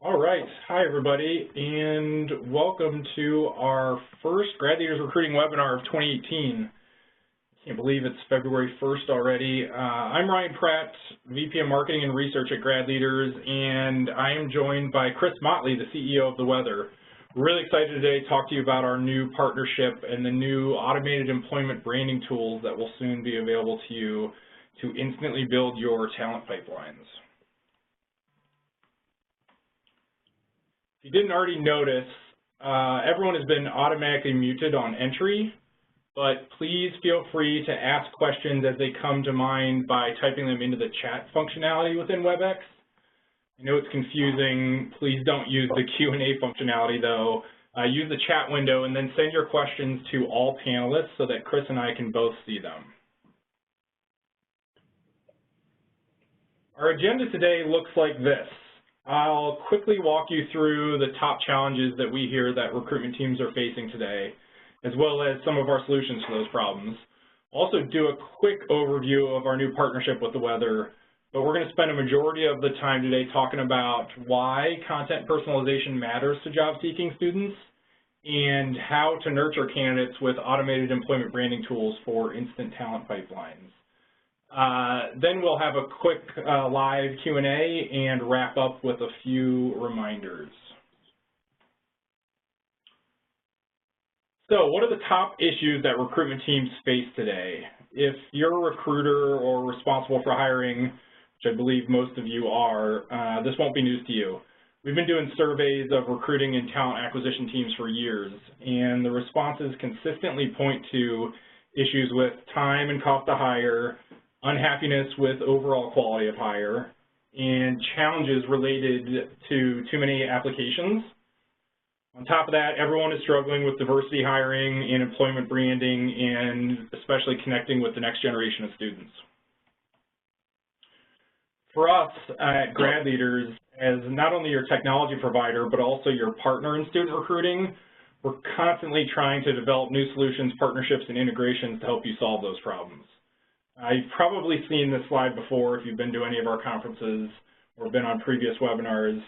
All right. Hi, everybody, and welcome to our first GradLeaders recruiting webinar of 2018. I can't believe it's February 1st already. I'm Ryan Pratt, VP of Marketing and Research at GradLeaders, and I am joined by Chris Motley, the CEO of The Weather. We're really excited today to talk to you about our new partnership and the new automated employment branding tools that will soon be available to you to instantly build your talent pipelines. If you didn't already notice, everyone has been automatically muted on entry, but please feel free to ask questions as they come to mind by typing them into the chat functionality within WebEx. I know it's confusing. Please don't use the Q&A functionality, though. Use the chat window and then send your questions to all panelists so that Chris and I can both see them. Our agenda today looks like this. I'll quickly walk you through the top challenges that we hear that recruitment teams are facing today, as well as some of our solutions to those problems. I'll also do a quick overview of our new partnership with The Weather, but we're going to spend a majority of the time today talking about why content personalization matters to job-seeking students and how to nurture candidates with automated employment branding tools for instant talent pipelines. Then we'll have a quick live Q&A and wrap up with a few reminders. So what are the top issues that recruitment teams face today? If you're a recruiter or responsible for hiring, which I believe most of you are, this won't be news to you. We've been doing surveys of recruiting and talent acquisition teams for years, and the responses consistently point to issues with time and cost to hire, unhappiness with overall quality of hire, and challenges related to too many applications. On top of that, everyone is struggling with diversity hiring and employment branding, and especially connecting with the next generation of students. For us at GradLeaders, as not only your technology provider, but also your partner in student recruiting, we're constantly trying to develop new solutions, partnerships, and integrations to help you solve those problems. You've probably seen this slide before if you've been to any of our conferences or been on previous webinars.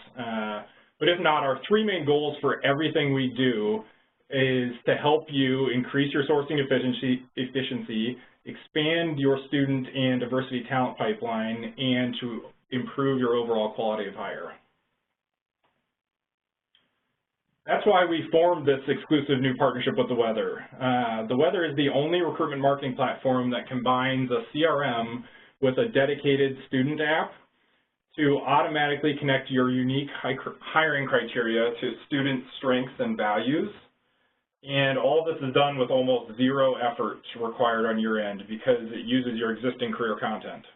But if not, our three main goals for everything we do is to help you increase your sourcing efficiency, expand your student and diversity talent pipeline, and to improve your overall quality of hire. That's why we formed this exclusive new partnership with The Weather. The Weather is the only recruitment marketing platform that combines a CRM with a dedicated student app to automatically connect your unique hiring criteria to student strengths and values. And all this is done with almost zero effort required on your end because it uses your existing career content.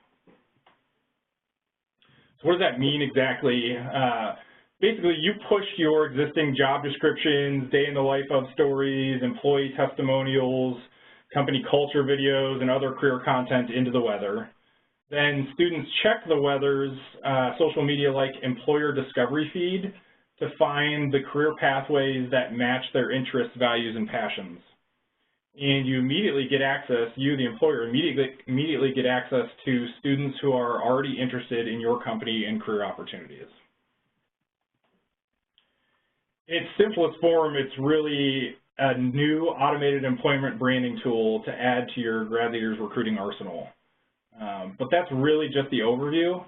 So what does that mean exactly? Basically, you push your existing job descriptions, day in the life of stories, employee testimonials, company culture videos, and other career content into The Weather. Then students check The Weather's social media like employer discovery feed to find the career pathways that match their interests, values, and passions. And you immediately get access, you, the employer, immediately get access to students who are already interested in your company and career opportunities. In its simplest form, it's really a new automated employment branding tool to add to your GradLeaders recruiting arsenal. But that's really just the overview.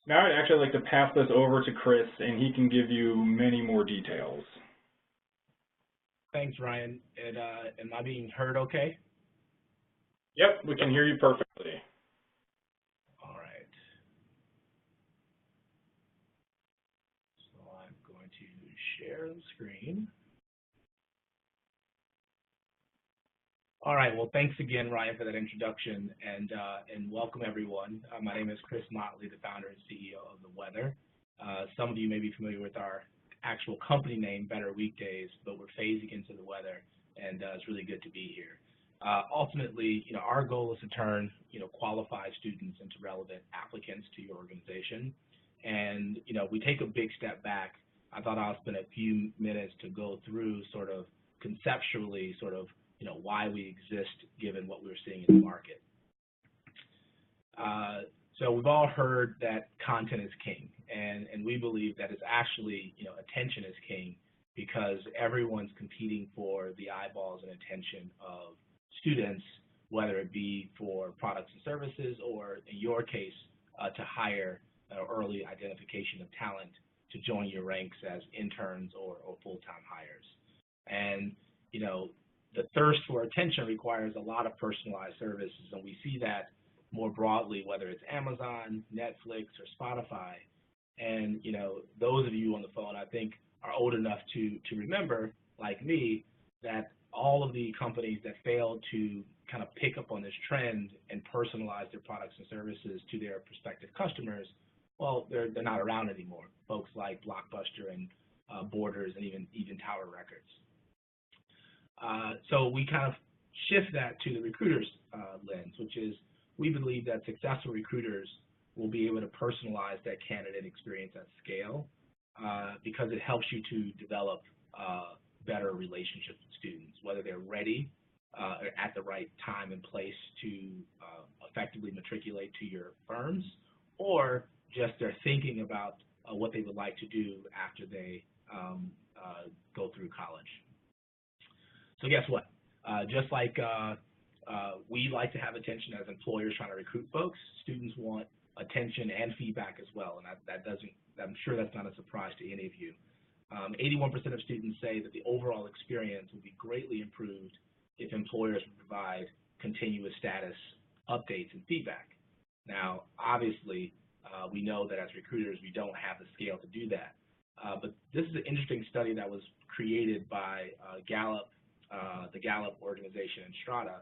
Now I'd actually like to pass this over to Chris, and he can give you many more details. Thanks, Ryan. Am I being heard okay? Yep, we can hear you perfectly. All right. So I'm going to share the screen. All right, well, thanks again, Ryan, for that introduction, and welcome, everyone. My name is Chris Motley, the founder and CEO of The Weather. Some of you may be familiar with our actual company name, Better Weekdays, but we're phasing into The Weather, and it's really good to be here. Ultimately, our goal is to turn, qualified students into relevant applicants to your organization. And, we take a big step back. I thought I'll spend a few minutes to go through sort of conceptually why we exist given what we're seeing in the market. So we've all heard that content is king, and we believe that it's actually, attention is king, because everyone's competing for the eyeballs and attention of students, whether it be for products and services, or in your case, to hire early identification of talent to join your ranks as interns or full-time hires. And, the thirst for attention requires a lot of personalized services, and we see that more broadly, whether it's Amazon, Netflix, or Spotify. And, those of you on the phone, I think, are old enough to remember, like me, that all of the companies that failed to kind of pick up on this trend and personalize their products and services to their prospective customers, well, they're not around anymore. Folks like Blockbuster and Borders and even Tower Records. So we kind of shift that to the recruiter's lens, which is we believe that successful recruiters will be able to personalize that candidate experience at scale because it helps you to develop better relationships with students, whether they're ready at the right time and place to effectively matriculate to your firms, or just they're thinking about what they would like to do after they go through college. So guess what? Just like we like to have attention as employers trying to recruit folks, students want attention and feedback as well, and I'm sure that's not a surprise to any of you. 81% of students say that the overall experience will be greatly improved if employers would provide continuous status updates and feedback. Now, obviously, we know that as recruiters, we don't have the scale to do that. But this is an interesting study that was created by Gallup, the Gallup organization and Strata,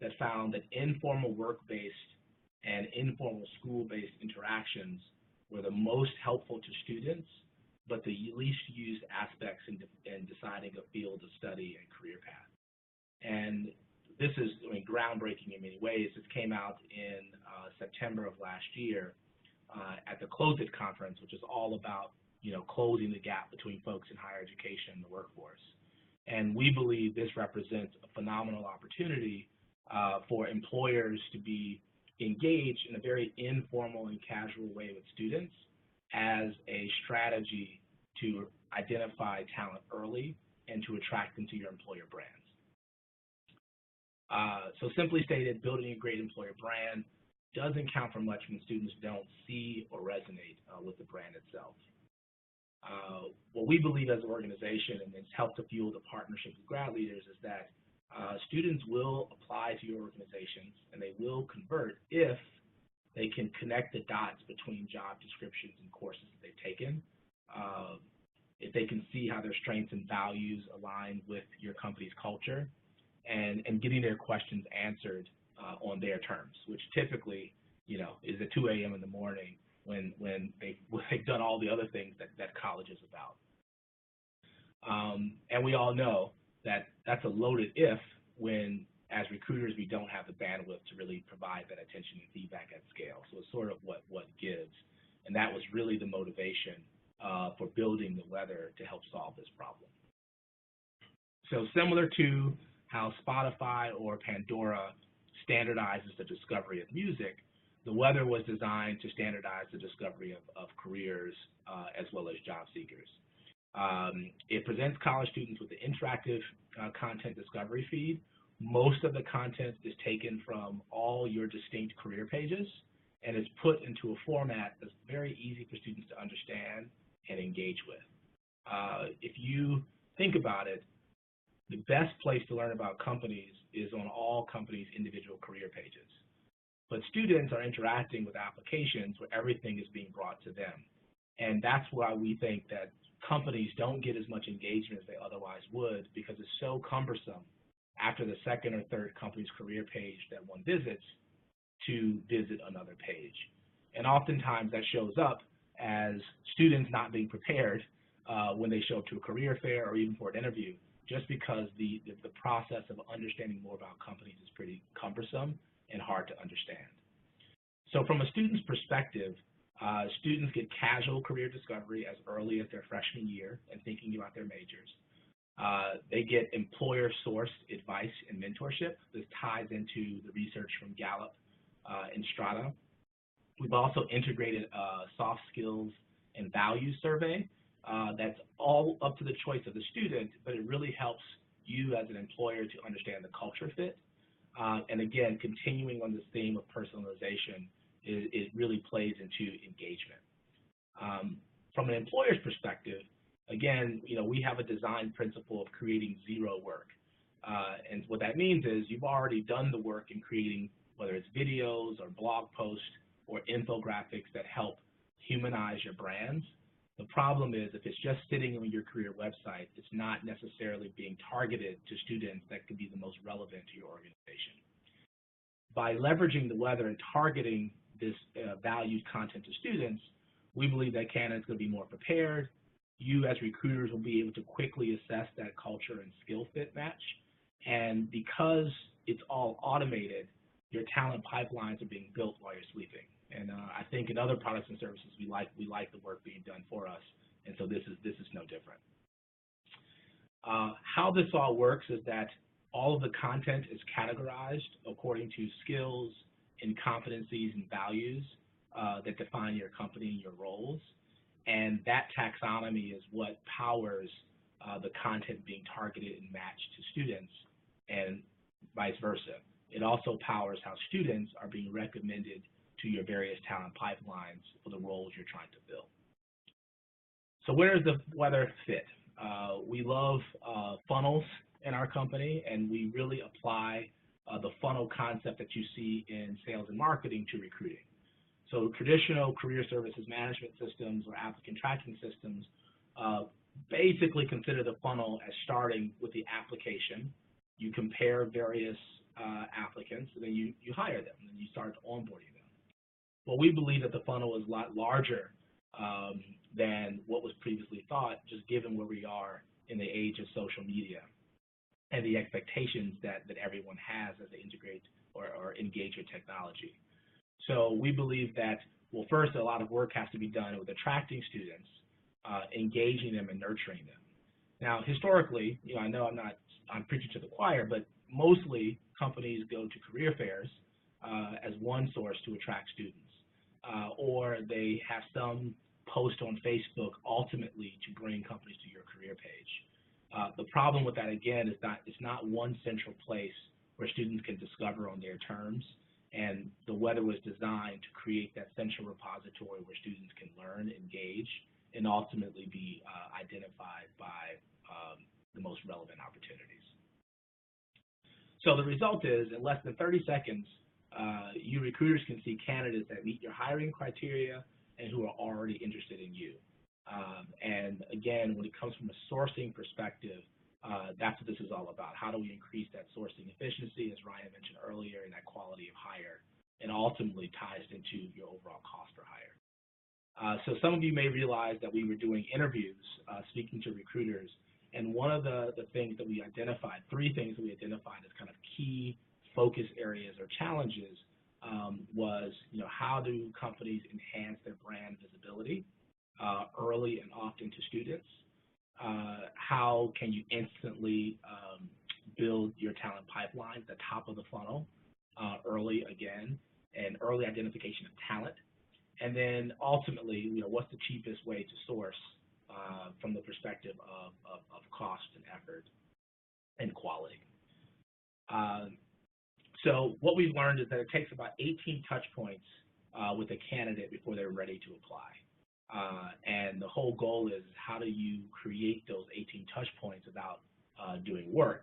that found that informal work-based and informal school-based interactions were the most helpful to students, but the least used aspects in deciding a field of study and career path. And this is groundbreaking in many ways. This came out in September of last year at the Close It conference, which is all about closing the gap between folks in higher education and the workforce. And we believe this represents a phenomenal opportunity for employers to be engaged in a very informal and casual way with students as a strategy to identify talent early and to attract them to your employer brands. So simply stated, building a great employer brand doesn't count for much when students don't see or resonate with the brand itself. What we believe as an organization, and it's helped to fuel the partnership with GradLeaders, is that students will apply to your organizations and they will convert if they can connect the dots between job descriptions and courses that they've taken, if they can see how their strengths and values align with your company's culture, and getting their questions answered on their terms, which typically, is at 2 a.m. in the morning when they've done all the other things that college is about. And we all know that that's a loaded if when, as recruiters, we don't have the bandwidth to really provide that attention and feedback at scale. So it's sort of what gives. And that was really the motivation for building the Weather to help solve this problem. So similar to how Spotify or Pandora standardizes the discovery of music, the Weather was designed to standardize the discovery of careers as well as job seekers. It presents college students with the interactive content discovery feed. Most of the content is taken from all your distinct career pages and is put into a format that's very easy for students to understand and engage with. If you think about it, the best place to learn about companies is on all companies' individual career pages. But students are interacting with applications where everything is being brought to them. And that's why we think that companies don't get as much engagement as they otherwise would, because it's so cumbersome after the second or third company's career page that one visits to visit another page. And oftentimes that shows up as students not being prepared when they show up to a career fair or even for an interview, just because the process of understanding more about companies is pretty cumbersome and hard to understand. So from a student's perspective, students get casual career discovery as early as their freshman year and thinking about their majors. They get employer-sourced advice and mentorship. This ties into the research from Gallup and Strata. We've also integrated a soft skills and values survey that's all up to the choice of the student, but it really helps you as an employer to understand the culture fit. And again, continuing on this theme of personalization, it really plays into engagement. From an employer's perspective, again, we have a design principle of creating zero work. And what that means is you've already done the work in creating, whether it's videos or blog posts or infographics that help humanize your brands. The problem is if it's just sitting on your career website, it's not necessarily being targeted to students that could be the most relevant to your organization. By leveraging the weather and targeting this valued content to students, we believe that candidates are going to be more prepared. You as recruiters will be able to quickly assess that culture and skill fit match. And because it's all automated, your talent pipelines are being built while you're sleeping. And I think in other products and services, we like the work being done for us, and so this is no different. How this all works is that all of the content is categorized according to skills and competencies and values that define your company and your roles, and that taxonomy is what powers the content being targeted and matched to students, and vice versa. It also powers how students are being recommended to your various talent pipelines for the roles you're trying to fill. So where does the weather fit? We love funnels in our company, and we really apply the funnel concept that you see in sales and marketing to recruiting. So traditional career services management systems or applicant tracking systems basically consider the funnel as starting with the application. You compare various applicants, and then you hire them, and you start onboarding them. Well, we believe that the funnel is a lot larger than what was previously thought, just given where we are in the age of social media and the expectations that everyone has as they integrate or engage with technology. So we believe that, well, first, a lot of work has to be done with attracting students, engaging them, and nurturing them. Now, historically, I know I'm preaching to the choir, but mostly companies go to career fairs as one source to attract students, or they have some post on Facebook ultimately to bring companies to your career page. The problem with that, again, is that it's not one central place where students can discover on their terms, and the weather was designed to create that central repository where students can learn, engage, and ultimately be identified by the most relevant opportunities. So the result is, in less than 30 seconds, you recruiters can see candidates that meet your hiring criteria and who are already interested in you. And again, when it comes from a sourcing perspective, that's what this is all about. How do we increase that sourcing efficiency, as Ryan mentioned earlier, and that quality of hire, and ultimately ties into your overall cost per hire. So some of you may realize that we were doing interviews, speaking to recruiters, and one of the things that we identified, three things that we identified as kind of key focus areas or challenges was, how do companies enhance their brand visibility early and often to students? How can you instantly build your talent pipeline, the top of the funnel, early again, and early identification of talent? And then ultimately, what's the cheapest way to source from the perspective of cost and effort and quality? So what we've learned is that it takes about 18 touch points with a candidate before they're ready to apply. And the whole goal is, how do you create those 18 touch points without doing work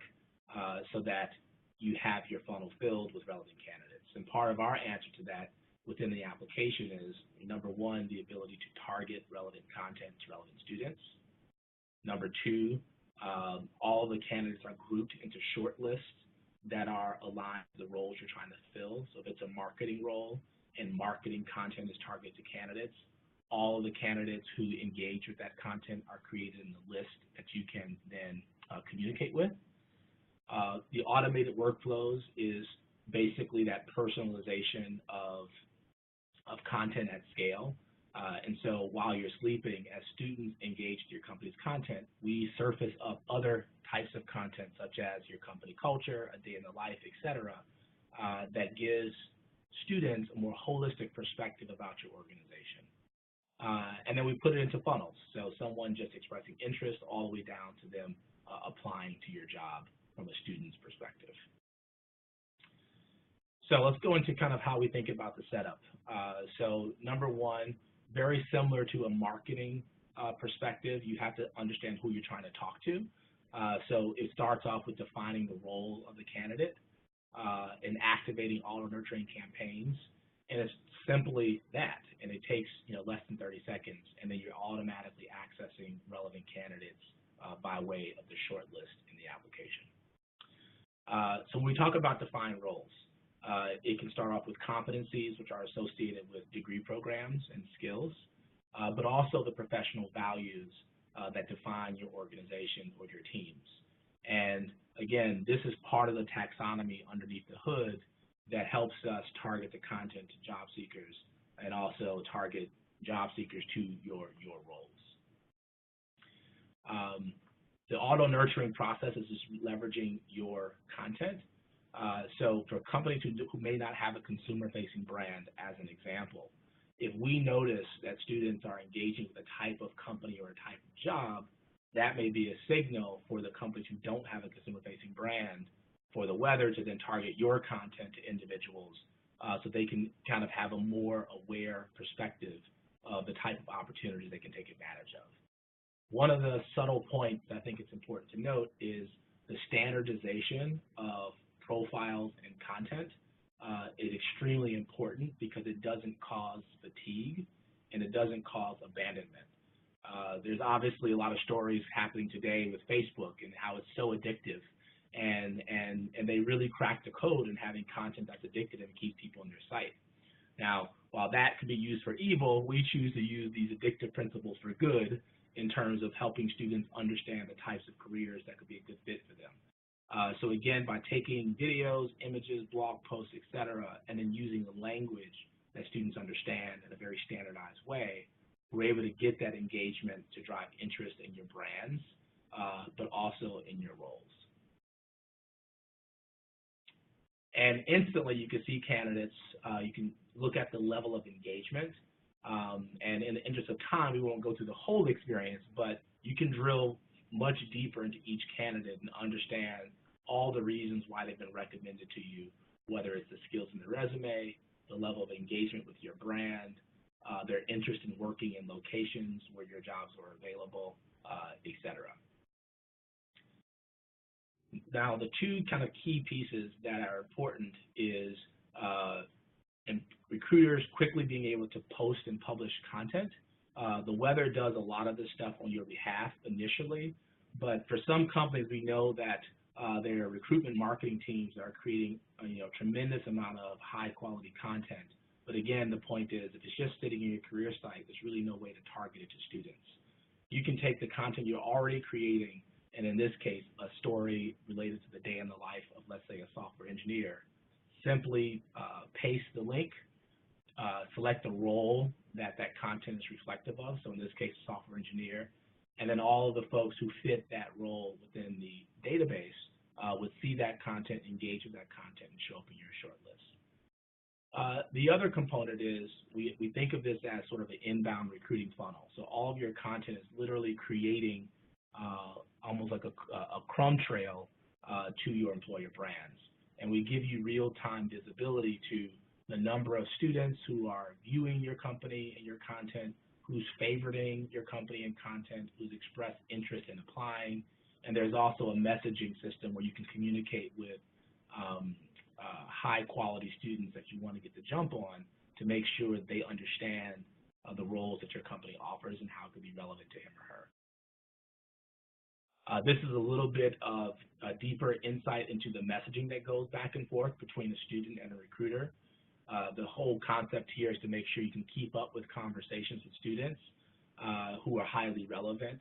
so that you have your funnel filled with relevant candidates? And part of our answer to that within the application is, number one, the ability to target relevant content to relevant students. Number two, all the candidates are grouped into short lists that are aligned to the roles you're trying to fill. So if it's a marketing role and marketing content is targeted to candidates, all of the candidates who engage with that content are created in the list that you can then communicate with. The automated workflows is basically that personalization of content at scale. And so while you're sleeping, as students engage with your company's content, we surface up other types of content, such as your company culture, a day in the life, et cetera, that gives students a more holistic perspective about your organization. And then we put it into funnels, so someone just expressing interest all the way down to them applying to your job from a student's perspective. So let's go into kind of how we think about the setup. So number one, very similar to a marketing perspective, you have to understand who you're trying to talk to. So it starts off with defining the role of the candidate and activating auto-nurturing campaigns. And it's simply that, and it takes less than 30 seconds, and then you're automatically accessing relevant candidates by way of the short list in the application. So when we talk about defined roles, it can start off with competencies, which are associated with degree programs and skills, but also the professional values that define your organization or your teams. And again, this is part of the taxonomy underneath the hood that helps us target the content to job seekers and also target job seekers to your roles. The auto-nurturing process is just leveraging your content. So for companies who may not have a consumer-facing brand, as an example, if we notice that students are engaging with a type of company or a type of job, that may be a signal for the companies who don't have a consumer-facing brand for the weather to then target your content to individuals so they can kind of have a more aware perspective of the type of opportunities they can take advantage of. One of the subtle points I think it's important to note is the standardization of profiles and content is extremely important because it doesn't cause fatigue and it doesn't cause abandonment. There's obviously a lot of stories happening today with Facebook and how it's so addictive, and they really crack the code in having content that's addictive and keeps people on their site. Now, while that could be used for evil, we choose to use these addictive principles for good in terms of helping students understand the types of careers that could be a good fit for them. So again, by taking videos, images, blog posts, etc., and then using the language that students understand in a very standardized way, we're able to get that engagement to drive interest in your brands, but also in your roles. And instantly, you can see candidates. You can look at the level of engagement. And in the interest of time, we won't go through the whole experience, but you can drill much deeper into each candidate and understand all the reasons why they've been recommended to you, whether it's the skills in the resume, the level of engagement with your brand, their interest in working in locations where your jobs are available, etc. Now, the two kind of key pieces that are important is recruiters quickly being able to post and publish content. The weather does a lot of this stuff on your behalf initially, but for some companies, we know that their recruitment marketing teams are creating a tremendous amount of high-quality content. But again, the point is, if it's just sitting in your career site, there's really no way to target it to students. You can take the content you're already creating, and in this case, a story related to the day in the life of, let's say, a software engineer, simply paste the link, select the role that content is reflective of, so in this case, software engineer, and then all of the folks who fit that role within the database would see that content, engage with that content, and show up in your short list. The other component is we think of this as sort of an inbound recruiting funnel. So all of your content is literally creating almost like a crumb trail to your employer brands. And we give you real-time visibility to the number of students who are viewing your company and your content, who's favoriting your company and content, who's expressed interest in applying. And there's also a messaging system where you can communicate with high-quality students that you want to get the jump on to make sure that they understand the roles that your company offers and how it could be relevant to him or her. This is a little bit of a deeper insight into the messaging that goes back and forth between a student and a recruiter. The whole concept here is to make sure you can keep up with conversations with students who are highly relevant.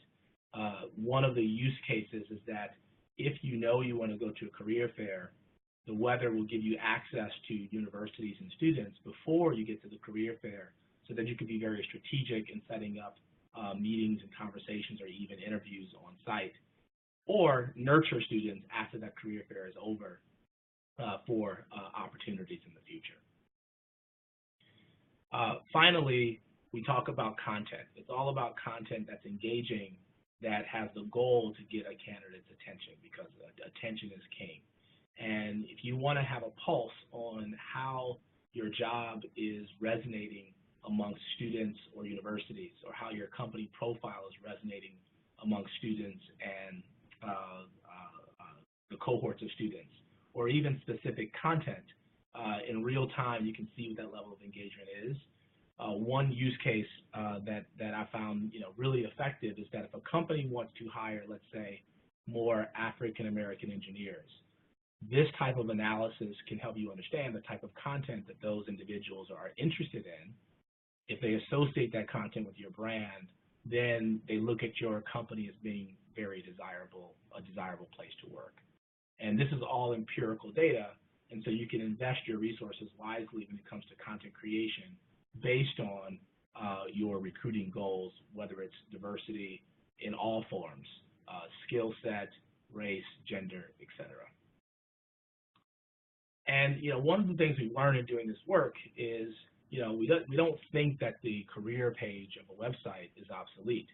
One of the use cases is that if you know you want to go to a career fair, the weather will give you access to universities and students before you get to the career fair so that you can be very strategic in setting up meetings and conversations or even interviews on site, or nurture students after that career fair is over for opportunities in the future. Finally, we talk about content. It's all about content that's engaging, that has the goal to get a candidate's attention, because attention is king. And if you want to have a pulse on how your job is resonating amongst students or universities, or how your company profile is resonating amongst students and the cohorts of students, or even specific content, in real time you can see what that level of engagement is. One use case that I found really effective is that if a company wants to hire, let's say, more African American engineers, this type of analysis can help you understand the type of content that those individuals are interested in. If they associate that content with your brand, then they look at your company as being very desirable, a desirable place to work. And this is all empirical data, and so you can invest your resources wisely when it comes to content creation based on your recruiting goals, whether it's diversity in all forms, skill set, race, gender, etc. And one of the things we learned in doing this work is we don't think that the career page of a website is obsolete,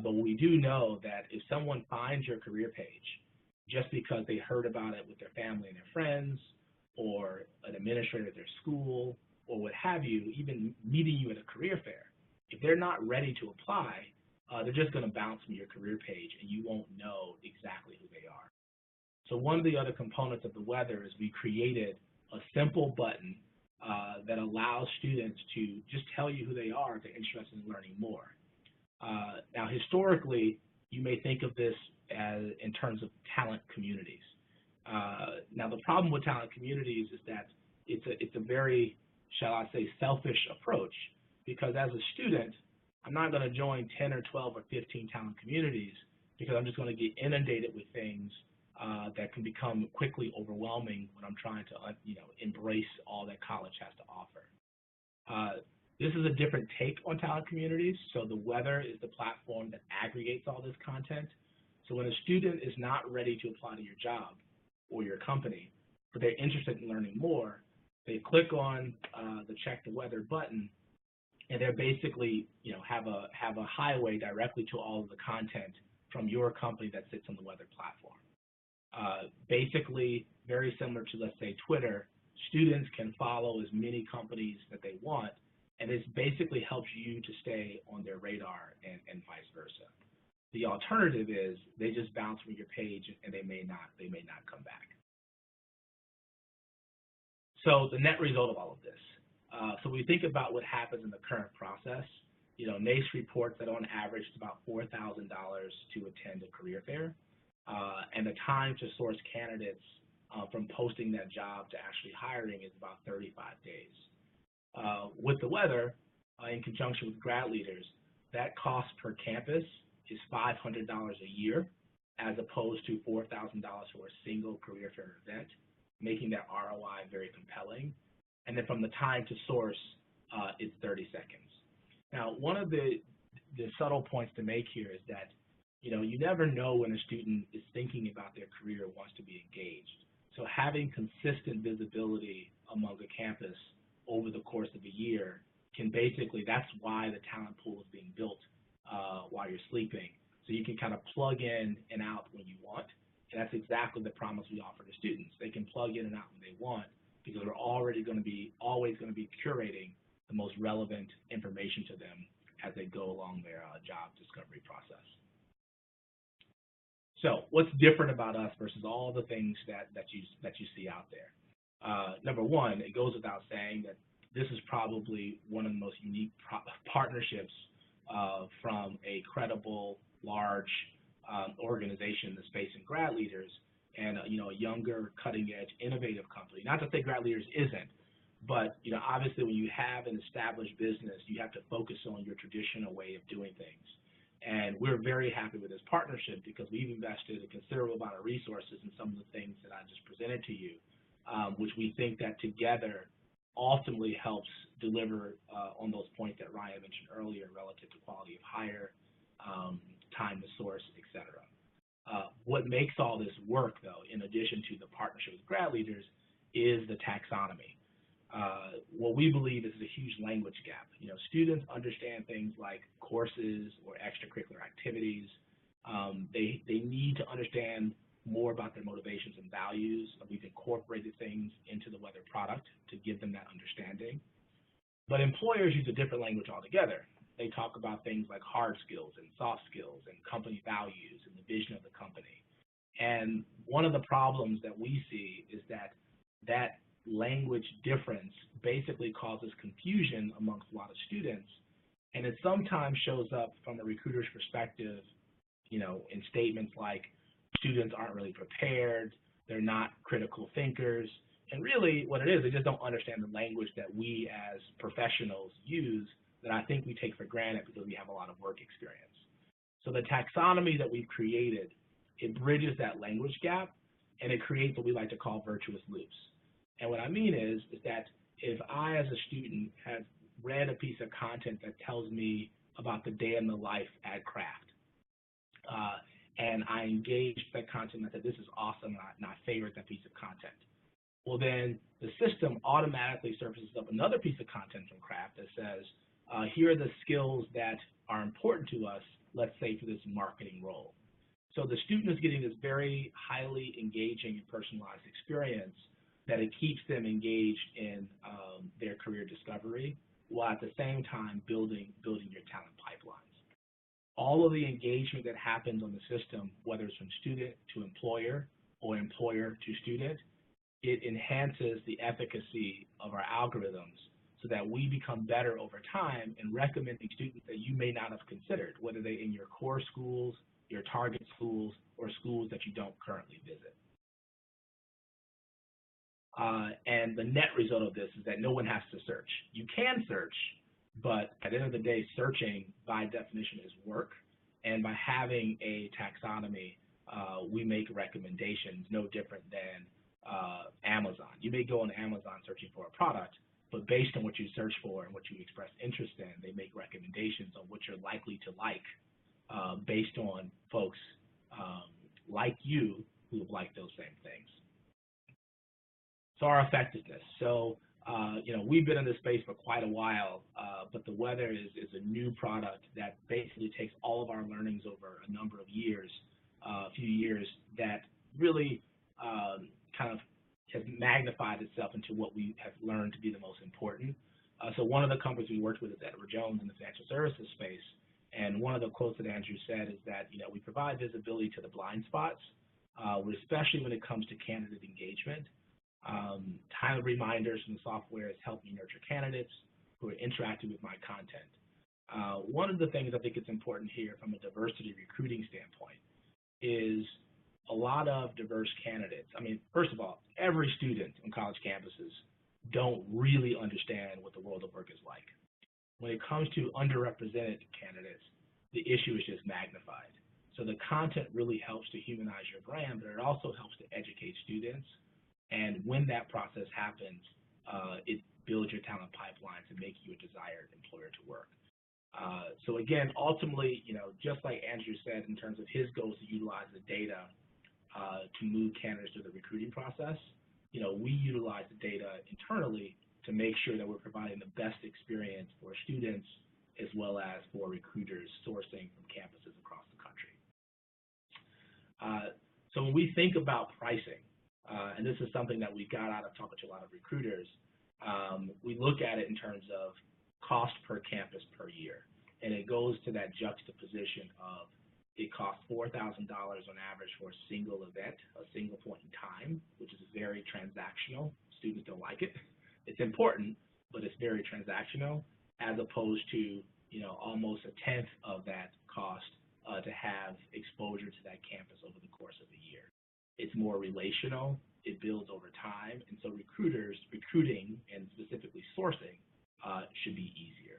but we do know that if someone finds your career page just because they heard about it with their family and their friends, or an administrator at their school, or what have you, even meeting you at a career fair, if they're not ready to apply, they're just going to bounce from your career page and you won't know exactly who they are. So one of the other components of the Weather is we created a simple button that allows students to just tell you who they are if they're interested in learning more. Now, historically, you may think of this as in terms of talent communities. Now, the problem with talent communities is that it's a very, shall I say, selfish approach, because as a student, I'm not going to join 10 or 12 or 15 talent communities because I'm just going to get inundated with things that can become quickly overwhelming when I'm trying to embrace all that college has to offer. This is a different take on talent communities. So the Weather is the platform that aggregates all this content. So when a student is not ready to apply to your job or your company, but they're interested in learning more, they click on the Check the Weather button, and they're basically have a highway directly to all of the content from your company that sits on the Weather platform. Basically, very similar to, let's say, Twitter, students can follow as many companies that they want, and this basically helps you to stay on their radar and vice versa. The alternative is they just bounce from your page and they may not come back. So the net result of all of this. So we think about what happens in the current process. NACE reports that on average it's about $4,000 to attend a career fair, and the time to source candidates from posting that job to actually hiring is about 35 days. With the Weather, in conjunction with GradLeaders, that cost per campus is $500 a year, as opposed to $4,000 for a single career fair event, making that ROI very compelling. And then from the time to source, it's 30 seconds. Now, one of the subtle points to make here is that you never know when a student is thinking about their career or wants to be engaged. So having consistent visibility among a campus over the course of a year can basically, that's why the talent pool is being built while you're sleeping. So you can kind of plug in and out when you want. And that's exactly the promise we offer to students. They can plug in and out when they want, because we're always going to be curating the most relevant information to them as they go along their job discovery process. So what's different about us versus all the things that you see out there? Number one, it goes without saying that this is probably one of the most unique partnerships from a credible, large organization in the space in GradLeaders and a younger, cutting-edge, innovative company. Not to say GradLeaders isn't, but obviously when you have an established business, you have to focus on your traditional way of doing things. And we're very happy with this partnership because we've invested a considerable amount of resources in some of the things that I just presented to you, which we think that together ultimately helps deliver on those points that Ryan mentioned earlier relative to quality of hire, time to source, etc. What makes all this work, though, in addition to the partnership with GradLeaders, is the taxonomy. what we believe is a huge language gap. You know, students understand things like courses or extracurricular activities. They need to understand more about their motivations and values. We've incorporated things into the Weather product to give them that understanding. But employers use a different language altogether. They talk about things like hard skills and soft skills and company values and the vision of the company. And one of the problems that we see is that that language difference basically causes confusion amongst a lot of students, and it sometimes shows up from a recruiter's perspective, you know, in statements like students aren't really prepared, they're not critical thinkers, and really what it is, they just don't understand the language that we as professionals use that I think we take for granted because we have a lot of work experience. So the taxonomy that we've created, it bridges that language gap, and it creates what we like to call virtuous loops. And what I mean is that if I, as a student, have read a piece of content that tells me about the day in the life at Craft, and I engage that content, and I said, this is awesome, and I favorite that piece of content, well, then the system automatically surfaces up another piece of content from Craft that says, here are the skills that are important to us, let's say for this marketing role. So the student is getting this very highly engaging and personalized experience that it keeps them engaged in their career discovery, while at the same time building your talent pipelines. All of the engagement that happens on the system, whether it's from student to employer or employer to student, it enhances the efficacy of our algorithms so that we become better over time in recommending students that you may not have considered, whether they're in your core schools, your target schools, or schools that you don't currently visit. And the net result of this is that no one has to search. You can search, but at the end of the day, searching by definition is work. And by having a taxonomy, we make recommendations no different than Amazon. You may go on Amazon searching for a product, but based on what you search for and what you express interest in, they make recommendations on what you're likely to like based on folks like you who have liked those same things. So our effectiveness. So, you know, we've been in this space for quite a while, but the Weather is a new product that basically takes all of our learnings over a number of years, a few years, that really kind of has magnified itself into what we have learned to be the most important. So one of the companies we worked with is Edward Jones in the financial services space, and one of the quotes that Andrew said is that, you know, we provide visibility to the blind spots, especially when it comes to candidate engagement. Time reminders from the software has helped me nurture candidates who are interacting with my content. One of the things I think is important here from a diversity recruiting standpoint is a lot of diverse candidates. I mean, first of all, every student on college campuses don't really understand what the world of work is like. When it comes to underrepresented candidates, the issue is just magnified. So the content really helps to humanize your brand, but it also helps to educate students. And when that process happens, it builds your talent pipeline to make you a desired employer to work. So again, ultimately, you know, just like Andrew said in terms of his goals to utilize the data to move candidates through the recruiting process, you know, we utilize the data internally to make sure that we're providing the best experience for students as well as for recruiters sourcing from campuses across the country. So when we think about pricing, and this is something that we got out of talking to a lot of recruiters, we look at it in terms of cost per campus per year. And it goes to that juxtaposition of it costs $4,000 on average for a single event, a single point in time, which is very transactional. Students don't like it. It's important, but it's very transactional, as opposed to, you know, almost a tenth of that cost to have exposure to that campus over the course of a year. It's more relational, it builds over time, and so recruiting, and specifically sourcing, should be easier.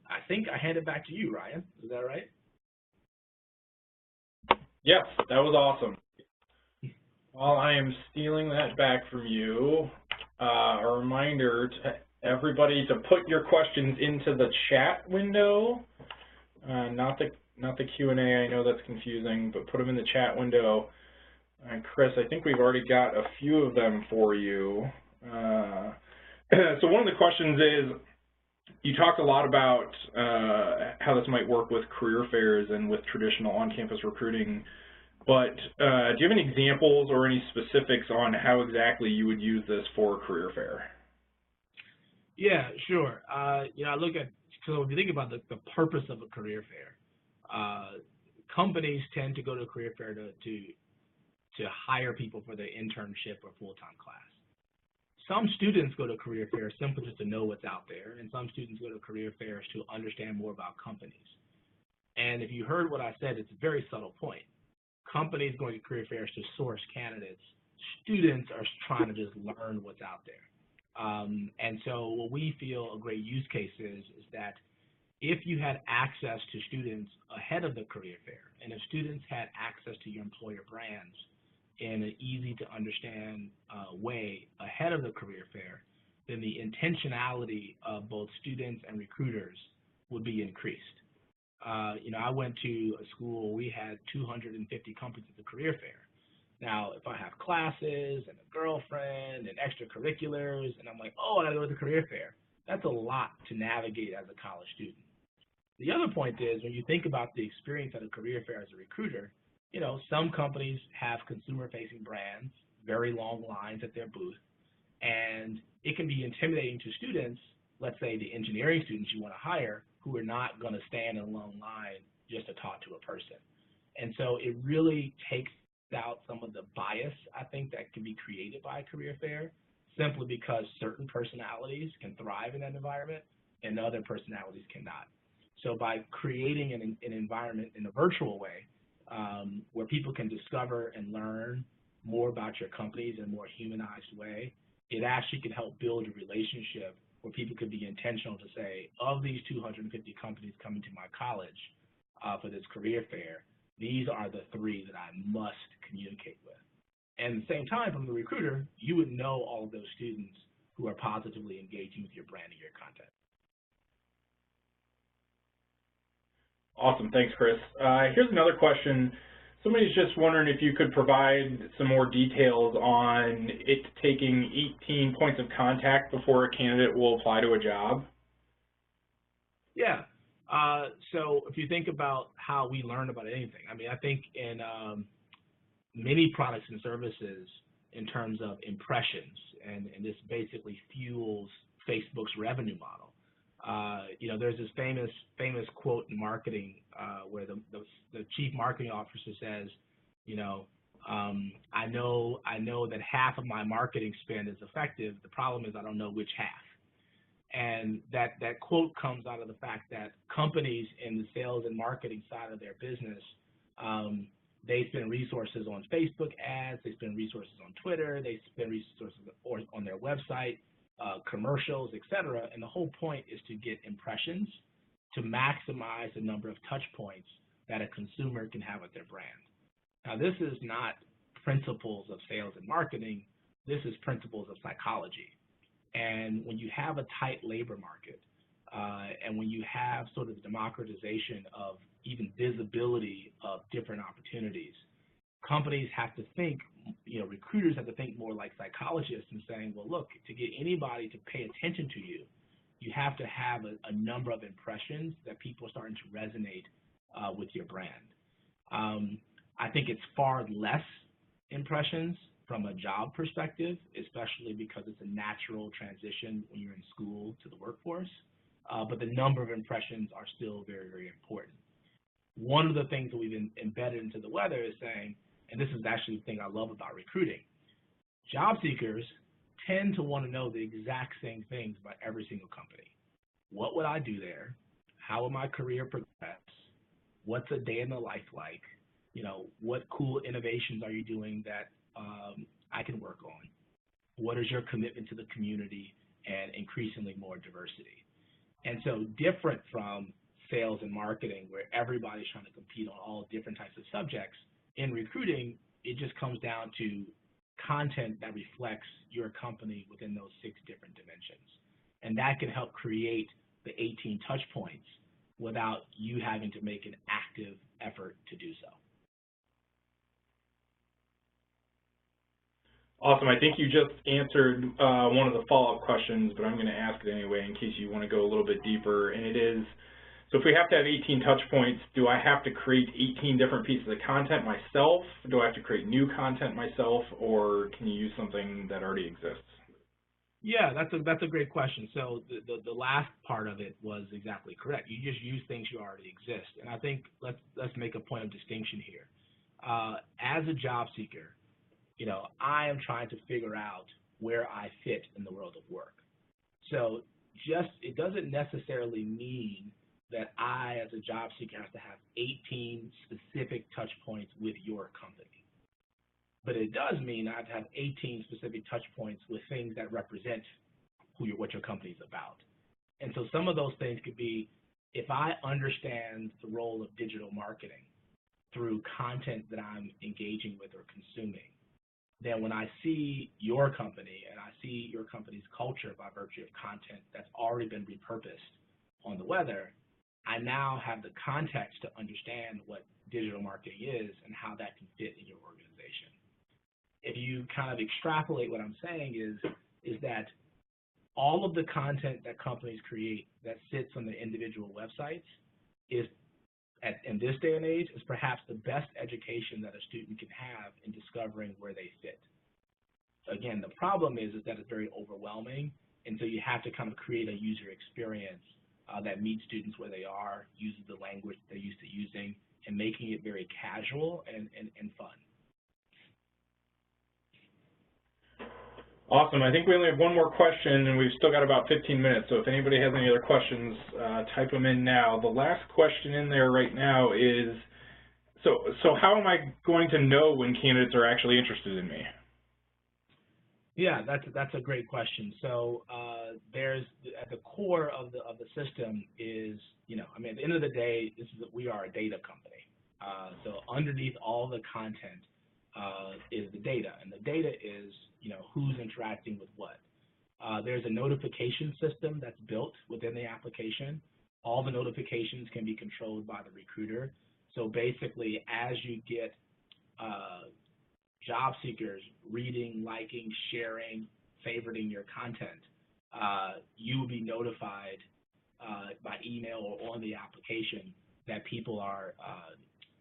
I think I hand it back to you, Ryan. Is that right? Yes, that was awesome. While I am stealing that back from you, a reminder to everybody to put your questions into the chat window, not the Q&A. I know that's confusing, but put them in the chat window. Chris, I think we've already got a few of them for you. So one of the questions is, you talked a lot about how this might work with career fairs and with traditional on-campus recruiting, but do you have any examples or any specifics on how exactly you would use this for a career fair? Yeah, sure. You know, I look at, so if you think about the purpose of a career fair, companies tend to go to a career fair to hire people for their internship or full-time class. Some students go to career fairs simply just to know what's out there, and some students go to career fairs to understand more about companies. And if you heard what I said, it's a very subtle point. Companies going to career fairs to source candidates. Students are trying to just learn what's out there. And so what we feel a great use case is that if you had access to students ahead of the career fair, and if students had access to your employer brands in an easy-to-understand way ahead of the career fair, then the intentionality of both students and recruiters would be increased. You know, I went to a school, we had 250 companies at the career fair. Now, if I have classes and a girlfriend and extracurriculars, and I'm like, oh, I gotta go to the career fair, that's a lot to navigate as a college student. The other point is, when you think about the experience at a career fair as a recruiter, you know, some companies have consumer-facing brands, very long lines at their booth, and it can be intimidating to students, let's say the engineering students you want to hire, who are not going to stand in a long line just to talk to a person. And so it really takes out some of the bias, I think, that can be created by a career fair, simply because certain personalities can thrive in that environment and other personalities cannot. So by creating an environment in a virtual way, where people can discover and learn more about your companies in a more humanized way, it actually can help build a relationship where people could be intentional to say, of these 250 companies coming to my college for this career fair, these are the 3 that I must communicate with. And at the same time, from the recruiter, you would know all of those students who are positively engaging with your brand and your content. Awesome, thanks, Chris. Here's another question. Somebody's just wondering if you could provide some more details on it taking 18 points of contact before a candidate will apply to a job. Yeah. So if you think about how we learn about anything, I mean, I think in many products and services in terms of impressions, and this basically fuels Facebook's revenue model. You know, there's this famous quote in marketing where the chief marketing officer says, you know, I know that half of my marketing spend is effective. The problem is I don't know which half. And that quote comes out of the fact that companies in the sales and marketing side of their business, they spend resources on Facebook ads, they spend resources on Twitter, they spend resources on their website, commercials, etc. And the whole point is to get impressions to maximize the number of touch points that a consumer can have with their brand. Now, this is not principles of sales and marketing. This is principles of psychology. And when you have a tight labor market, and when you have sort of the democratization of even visibility of different opportunities, companies have to think, you know, recruiters have to think more like psychologists and saying, well, look, to get anybody to pay attention to you, you have to have a number of impressions that people are starting to resonate with your brand. I think it's far less impressions from a job perspective, especially because it's a natural transition when you're in school to the workforce. But the number of impressions are still very, very important. One of the things that we've embedded into the weather is saying, and this is actually the thing I love about recruiting, job seekers tend to want to know the exact same things about every single company. What would I do there? How would my career progress? What's a day in the life like? You know, what cool innovations are you doing that I can work on? What is your commitment to the community and increasingly more diversity? And so different from sales and marketing, where everybody's trying to compete on all different types of subjects, in recruiting, it just comes down to content that reflects your company within those 6 different dimensions. And that can help create the 18 touch points without you having to make an active effort to do so. Awesome. I think you just answered one of the follow-up questions, but I'm going to ask it anyway in case you want to go a little bit deeper. And it is, so if we have to have 18 touch points, do I have to create 18 different pieces of content myself? Do I have to create new content myself, or can you use something that already exists? Yeah, that's a great question. So the last part of it was exactly correct. You just use things you already exist. And I think let's make a point of distinction here. As a job seeker, I am trying to figure out where I fit in the world of work. So it doesn't necessarily mean that I, as a job seeker, have to have 18 specific touch points with your company. But it does mean I have to have 18 specific touch points with things that represent what your company is about. And so some of those things could be, if I understand the role of digital marketing through content that I'm engaging with or consuming, then when I see your company and I see your company's culture by virtue of content that's already been repurposed on the weather, I now have the context to understand what digital marketing is and how that can fit in your organization. If you kind of extrapolate what I'm saying is that all of the content that companies create that sits on the individual websites is, in this day and age, is perhaps the best education that a student can have in discovering where they fit. Again, the problem is that it's very overwhelming, and so you have to kind of create a user experience that meets students where they are, uses the language they're used to using, and making it very casual and fun. Awesome. I think we only have one more question, and we've still got about 15 minutes, so if anybody has any other questions, type them in now. The last question in there right now is, so how am I going to know when candidates are actually interested in me? Yeah, that's a great question. So there's, at the core of the system is, at the end of the day, we are a data company. So underneath all the content is the data, and the data is, who's interacting with what. There's a notification system that's built within the application. All the notifications can be controlled by the recruiter. So basically, as you get job seekers reading, liking, sharing, favoriting your content, you will be notified by email or on the application that people are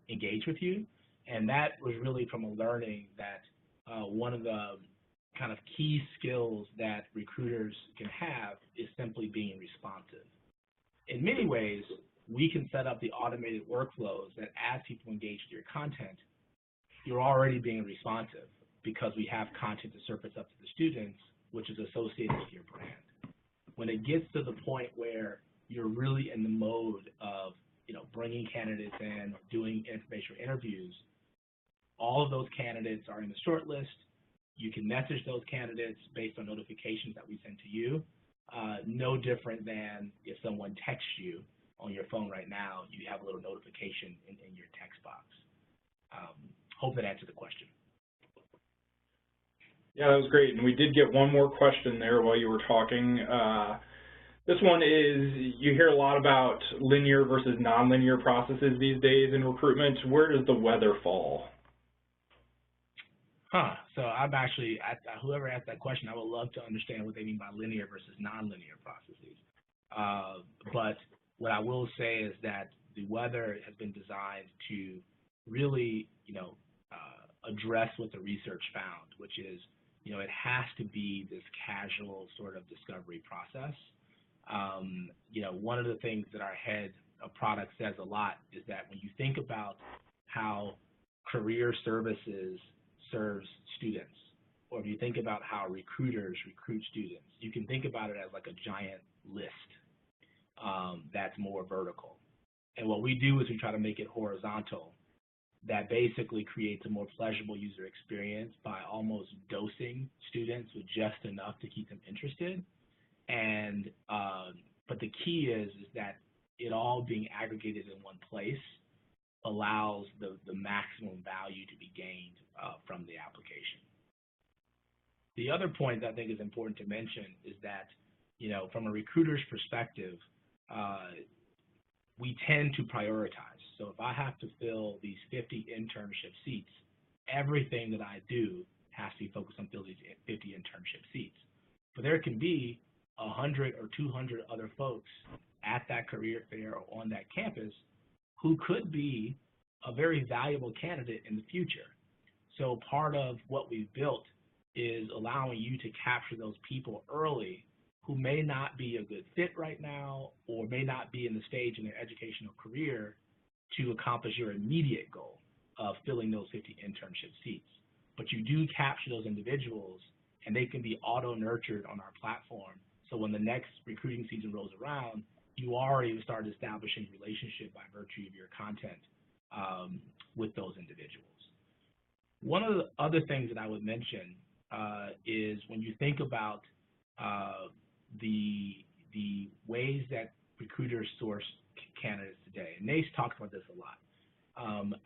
engaged with you. And that was really from a learning that one of the kind of key skills that recruiters can have is simply being responsive. In many ways, we can set up the automated workflows that as people engage with your content, you're already being responsive because we have content to surface up to the students, which is associated with your brand. When it gets to the point where you're really in the mode of, bringing candidates in or doing informational interviews, all of those candidates are in the short list. You can message those candidates based on notifications that we send to you. No different than if someone texts you on your phone right now, you have a little notification in your text box. Hope that answered the question. Yeah, that was great. And we did get one more question there while you were talking. This one is, you hear a lot about linear versus nonlinear processes these days in recruitment. Where does the weather fall? So I'm actually, whoever asked that question, I would love to understand what they mean by linear versus nonlinear processes. But what I will say is that the weather has been designed to really, address what the research found, which is, it has to be this casual sort of discovery process. One of the things that our head of product says a lot is that when you think about how career services serves students, or if you think about how recruiters recruit students, you can think about it as like a giant list that's more vertical. And what we do is we try to make it horizontal. That basically creates a more pleasurable user experience by almost dosing students with just enough to keep them interested. And but the key is that it all being aggregated in one place allows the maximum value to be gained from the application. The other point that I think is important to mention is that, from a recruiter's perspective, we tend to prioritize. So if I have to fill these 50 internship seats, everything that I do has to be focused on filling these 50 internship seats. But there can be 100 or 200 other folks at that career fair or on that campus who could be a very valuable candidate in the future. So part of what we've built is allowing you to capture those people early who may not be a good fit right now or may not be in the stage in their educational career to accomplish your immediate goal of filling those 50 internship seats. But you do capture those individuals, and they can be auto-nurtured on our platform. So when the next recruiting season rolls around, you already started establishing relationship by virtue of your content with those individuals. One of the other things that I would mention is when you think about the ways that recruiters source candidates today, and Nace talks about this a lot.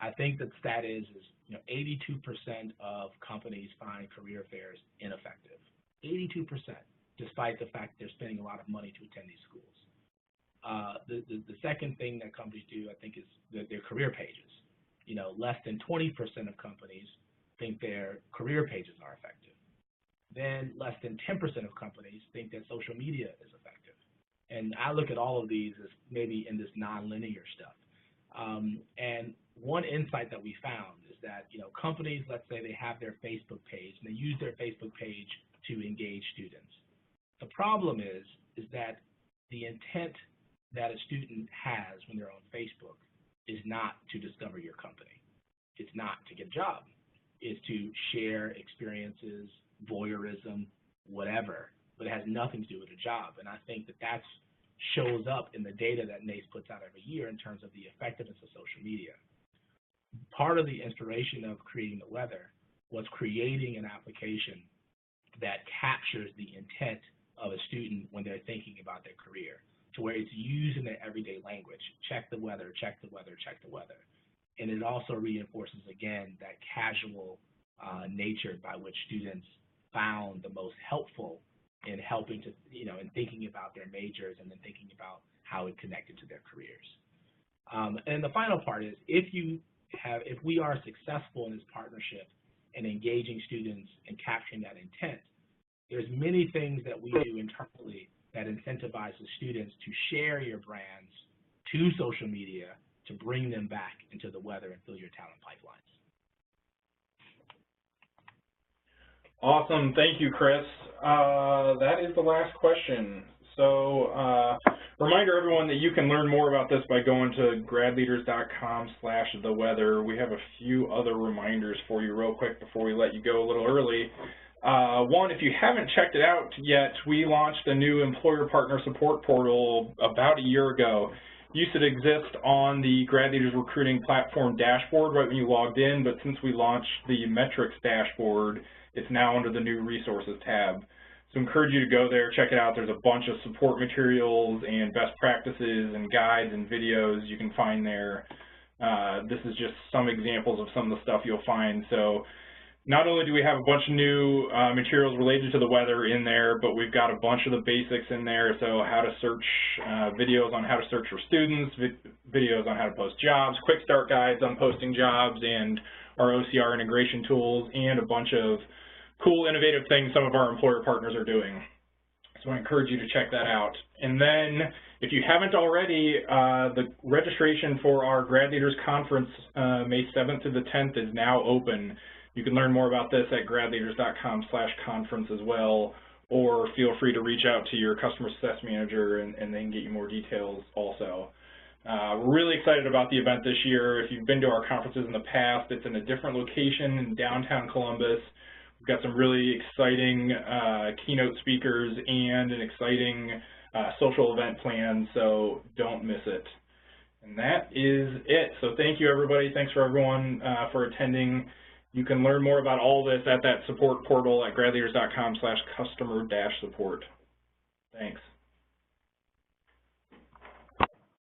I think the stat is 82% of companies find career fairs ineffective. 82%, despite the fact they're spending a lot of money to attend these schools. The second thing that companies do, I think, is their career pages. Less than 20% of companies think their career pages are effective. Then less than 10% of companies think that social media is effective. And I look at all of these as maybe in this nonlinear stuff. And one insight that we found is that, companies, let's say they have their Facebook page and they use their Facebook page to engage students. The problem is that the intent that a student has when they're on Facebook is not to discover your company. It's not to get a job. It's to share experiences, voyeurism, whatever, but it has nothing to do with a job. And I think that shows up in the data that NACE puts out every year in terms of the effectiveness of social media. Part of the inspiration of creating the weather was creating an application that captures the intent of a student when they're thinking about their career, to where it's used in their everyday language. Check the weather, check the weather, check the weather. And it also reinforces, again, that casual nature by which students found the most helpful in helping to, in thinking about their majors and then thinking about how it connected to their careers. And the final part is, if we are successful in this partnership and engaging students and capturing that intent, there's many things that we do internally that incentivizes students to share your brands to social media to bring them back into the weather and fill your talent pipelines. Awesome. Thank you, Chris. That is the last question. So reminder everyone that you can learn more about this by going to gradleaders.com/theweather. We have a few other reminders for you real quick before we let you go a little early. One, if you haven't checked it out yet, we launched a new employer partner support portal about a year ago. It used to exist on the GradLeaders recruiting platform dashboard right when you logged in, but since we launched the metrics dashboard, it's now under the new resources tab. So I encourage you to go there, check it out. There's a bunch of support materials and best practices and guides and videos you can find there. This is just some examples of some of the stuff you'll find. So not only do we have a bunch of new materials related to the weather in there, but we've got a bunch of the basics in there. So how to search, videos on how to search for students, videos on how to post jobs, quick start guides on posting jobs, and our OCR integration tools, and a bunch of cool, innovative things some of our employer partners are doing. So I encourage you to check that out. And then, if you haven't already, the registration for our GradLeaders conference, May 7th to the 10th, is now open. You can learn more about this at gradleaders.com/conference as well, or feel free to reach out to your customer success manager and they can get you more details also. We're really excited about the event this year. If you've been to our conferences in the past, it's in a different location in downtown Columbus. We've got some really exciting keynote speakers and an exciting social event plan, so don't miss it. And that is it. So thank you, everybody. Thanks for everyone for attending. You can learn more about all this at that support portal at gradleaders.com/customer-support. Thanks.